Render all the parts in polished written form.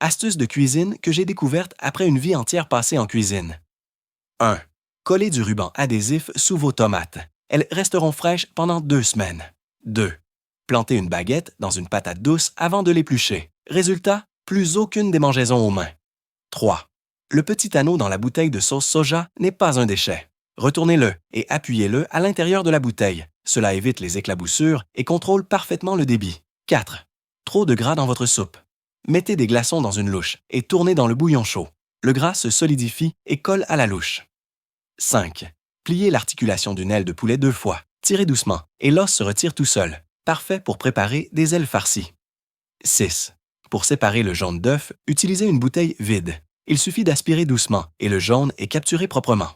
Astuce de cuisine que j'ai découverte après une vie entière passée en cuisine. 1. Collez du ruban adhésif sous vos tomates. Elles resteront fraîches pendant 2 semaines. 2. Plantez une baguette dans une patate douce avant de l'éplucher. Résultat, plus aucune démangeaison aux mains. 3. Le petit anneau dans la bouteille de sauce soja n'est pas un déchet. Retournez-le et appuyez-le à l'intérieur de la bouteille. Cela évite les éclaboussures et contrôle parfaitement le débit. 4. Trop de gras dans votre soupe. Mettez des glaçons dans une louche et tournez dans le bouillon chaud. Le gras se solidifie et colle à la louche. 5. Pliez l'articulation d'une aile de poulet 2 fois. Tirez doucement et l'os se retire tout seul. Parfait pour préparer des ailes farcies. 6. Pour séparer le jaune d'œuf, utilisez une bouteille vide. Il suffit d'aspirer doucement et le jaune est capturé proprement.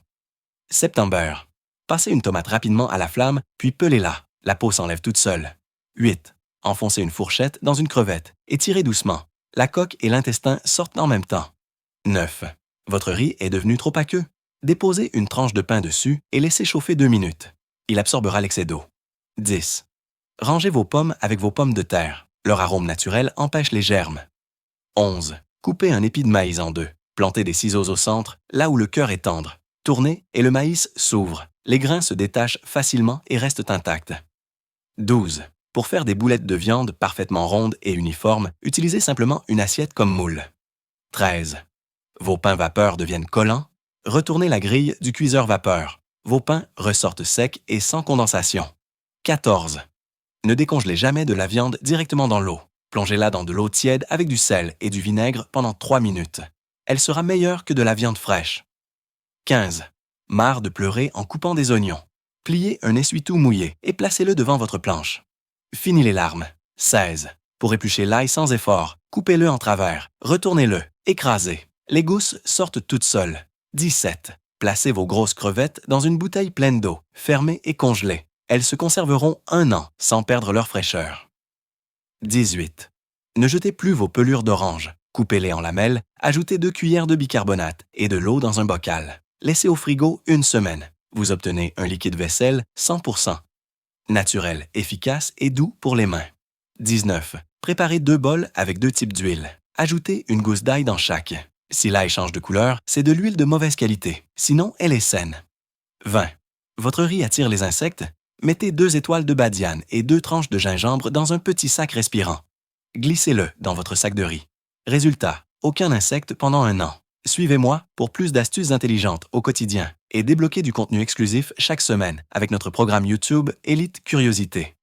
September. Passez une tomate rapidement à la flamme, puis pelez-la. La peau s'enlève toute seule. 8. Enfoncez une fourchette dans une crevette et tirez doucement. La coque et l'intestin sortent en même temps. 9. Votre riz est devenu trop aqueux. Déposez une tranche de pain dessus et laissez chauffer 2 minutes. Il absorbera l'excès d'eau. 10. Rangez vos pommes avec vos pommes de terre. Leur arôme naturel empêche les germes. 11. Coupez un épi de maïs en 2. Plantez des ciseaux au centre, là où le cœur est tendre. Tournez et le maïs s'ouvre. Les grains se détachent facilement et restent intacts. 12. Pour faire des boulettes de viande parfaitement rondes et uniformes, utilisez simplement une assiette comme moule. 13. Vos pains vapeur deviennent collants. Retournez la grille du cuiseur vapeur. Vos pains ressortent secs et sans condensation. 14. Ne décongelez jamais de la viande directement dans l'eau. Plongez-la dans de l'eau tiède avec du sel et du vinaigre pendant 3 minutes. Elle sera meilleure que de la viande fraîche. 15. Marre de pleurer en coupant des oignons. Pliez un essuie-tout mouillé et placez-le devant votre planche. Fini les larmes. 16. Pour éplucher l'ail sans effort, coupez-le en travers, retournez-le, écrasez. Les gousses sortent toutes seules. 17. Placez vos grosses crevettes dans une bouteille pleine d'eau, fermée et congelée. Elles se conserveront 1 an sans perdre leur fraîcheur. 18. Ne jetez plus vos pelures d'orange. Coupez-les en lamelles, ajoutez 2 cuillères de bicarbonate et de l'eau dans un bocal. Laissez au frigo 1 semaine. Vous obtenez un liquide vaisselle 100%. Naturel, efficace et doux pour les mains. 19. Préparez 2 bols avec 2 types d'huile. Ajoutez une gousse d'ail dans chaque. Si l'ail change de couleur, c'est de l'huile de mauvaise qualité. Sinon, elle est saine. 20. Votre riz attire les insectes? Mettez 2 étoiles de badiane et 2 tranches de gingembre dans un petit sac respirant. Glissez-le dans votre sac de riz. Résultat, aucun insecte pendant 1 an. Suivez-moi pour plus d'astuces intelligentes au quotidien et débloquez du contenu exclusif chaque semaine avec notre programme YouTube Élite Curiosité.